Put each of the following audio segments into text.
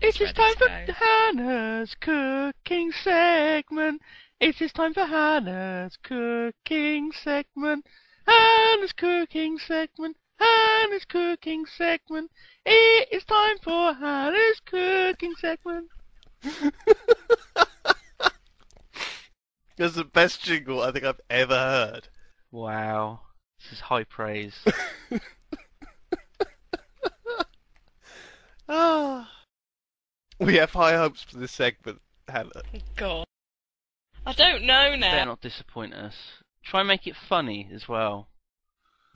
It is time for Hannah's cooking segment. It is time for Hannah's cooking segment. Hannah's cooking segment. Hannah's cooking segment. It is time for Hannah's cooking segment. That's the best jingle I think I've ever heard. Wow. This is high praise. We have high hopes for this segment, Hannah. God. I don't know now. Better not disappoint us. Try and make it funny as well.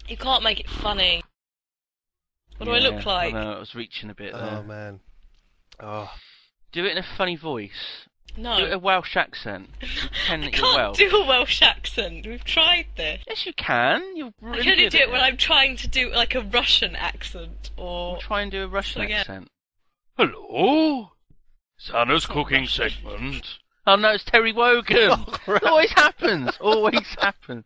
You can't make it funny. What do I look like? I know, I was reaching a bit there. Oh, man. Oh. Do it in a funny voice. No. Do it a Welsh accent. Pretend I that you're Welsh. can't do a Welsh accent. We've tried this. Yes, you can. You're really I can only good do at it when I'm trying to do like a Russian accent or. We'll try and do a Russian again. accent. Hello? It's Hannah's cooking Russian. segment. Oh no, it's Terry Wogan. Oh, crap. It always happens. Always happens.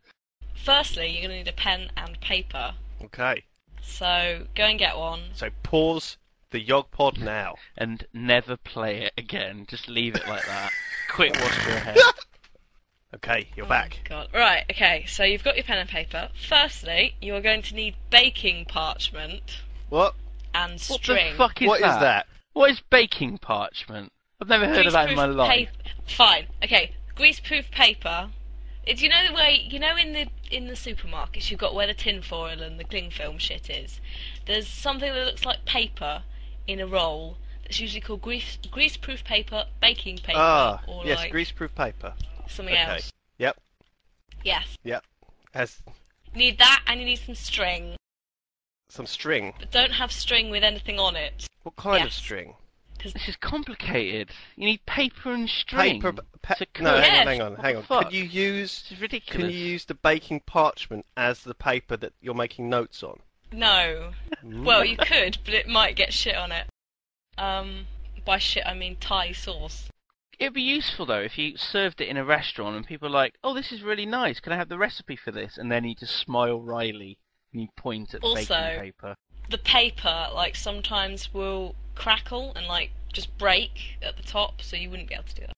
Firstly, you're going to need a pen and paper. Okay. So go and get one. So pause the Yogpod now. And never play it again. Just leave it like that. Quick, wash your hair. Okay, you're Oh, back. God. Right, okay, so you've got your pen and paper. Firstly, you are going to need baking parchment What? and What string. the fuck is What that? is that? What is baking parchment? I've never heard of that in my Greaseproof life. Fine, okay. Greaseproof paper. Do you know the way, in the supermarkets you've got where the tin foil and the cling film shit is? There's something that looks like paper in a roll that's usually called greaseproof paper, baking paper, or yes, like greaseproof paper. something Okay. else. Yep. Yes. Yep. Has You need that and you need some string. some string. But don't have string with anything on it. What kind of Yes. string? This is complicated. You need paper and string. Paper. to cook. No, Yes. hang on. What the Can fuck? you use? This is ridiculous. Can you use the baking parchment as the paper that you're making notes on? No. Mm. Well, you could, but it might get shit on it. By shit I mean Thai sauce. It'd be useful though if you served it in a restaurant and people are like, "Oh, this is really nice. Can I have the recipe for this?" And then you just smile wryly and you point at the Also- baking paper. The paper, like, sometimes will crackle and, like, just break at the top, so you wouldn't be able to do that.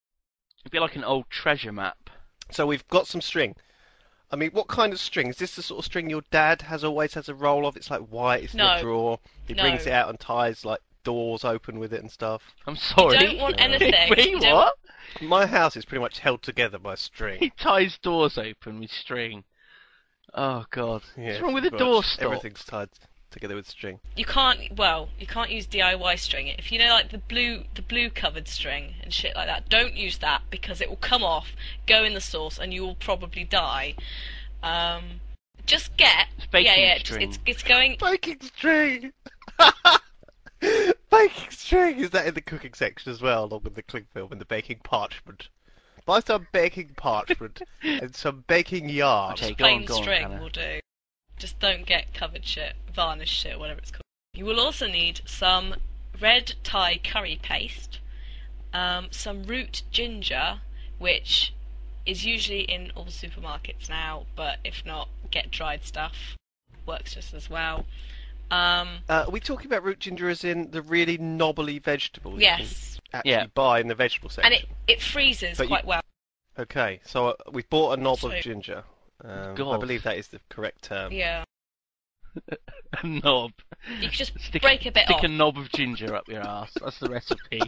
It'd be like an old treasure map. So we've got some string. I mean, what kind of string? Is this the sort of string your dad always has a roll of? It's like white, it's in No. a drawer. He No. brings it out and ties like doors open with it and stuff. I'm sorry. don't want anything. Wait, You don't- what? My house is pretty much held together by string. He ties doors open with string. Oh god. Yeah, What's wrong with the pretty door much stop? Everything's tied together with string. You can't use DIY string. If you know, like, the blue covered string and shit like that, don't use that because it will come off, go in the sauce, and you will probably die. Just get... It's baking string. It's going... Baking string! Baking string! Is that in the cooking section as well, along with the cling film and the baking parchment? Buy some baking parchment and some baking yarn. Okay, go on, plain go on, string Hannah. will do. Just don't get covered shit, varnished shit, whatever it's called. You will also need some red Thai curry paste, some root ginger, which is usually in all supermarkets now, but if not, get dried stuff. Works just as well. Are we talking about root ginger as in the really knobbly vegetable Yes, you can actually Yeah. buy in the vegetable section? and it freezes But you- quite well. Okay, so we bought a knob So- of ginger. I God. believe that is the correct term. Yeah, A knob. you can just Stick, break a bit stick off. a knob of ginger up your ass. That's the recipe.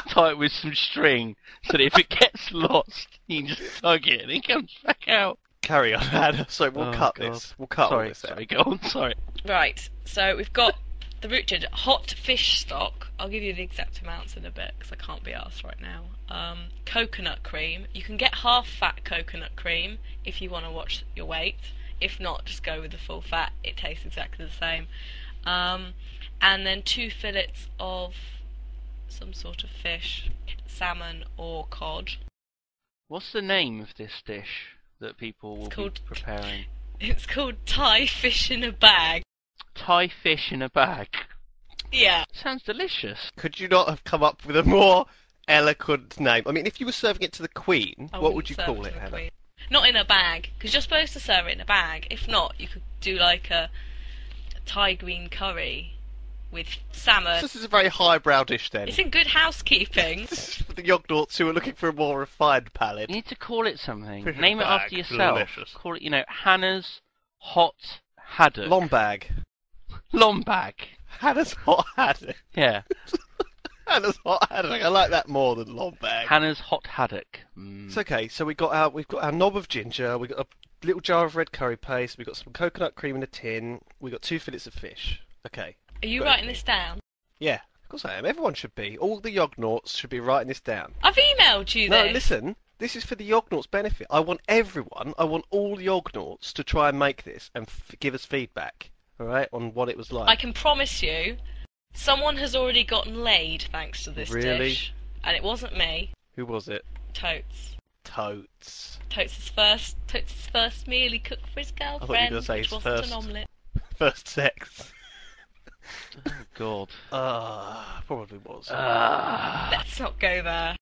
Tie it with some string so that if it gets lost, you can just tug it and it comes back out. Carry on, Hannah. So we'll Oh, cut God. this. We'll cut all Sorry, this out. sorry, go on, sorry. Right, so we've got the root ginger, hot fish stock. I'll give you the exact amounts in a bit because I can't be asked right now. Coconut cream. You can get half fat coconut cream if you want to watch your weight. If not, just go with the full fat. It tastes exactly the same. And then 2 fillets of some sort of fish, salmon or cod. What's the name of this dish that people will It's be called- preparing? It's called Thai fish in a bag. Thai fish in a bag. Yeah. Sounds delicious. Could you not have come up with a more eloquent name? I mean, if you were serving it to the Queen, I what wouldn't would you serve call to it, the Hannah? Queen. Not in a bag, because you're supposed to serve it in a bag. If not, you could do like a Thai green curry with salmon. This is a very highbrow dish then. It's in good housekeeping. This is for the Yognauts who are looking for a more refined palate. You need to call it something. Fish Name it bag, after yourself. delicious. Call it, Hannah's Hot Haddock. Lombag. Lombag. Hannah's Hot Haddock. Yeah. Hannah's Hot Haddock. I like that more than Lombag. Hannah's Hot Haddock. It's okay. So we've got our knob of ginger. We've got a little jar of red curry paste. We've got some coconut cream in a tin. We've got 2 fillets of fish. Okay. Are you writing this down? Yeah, of course I am. Everyone should be. All the Yognauts should be writing this down. I've emailed you No, this. listen. This is for the Yognauts' benefit. I want all Yognauts to try and make this and give us feedback, all right, on what it was like. I can promise you, someone has already gotten laid thanks to this Really? dish. And it wasn't me. Who was it? Totes. Totes. Totes' first meal he cooked for his thought you were girlfriend, gonna say which his wasn't first. an omelette. First sex. Oh, God. Probably was. Let's not go there.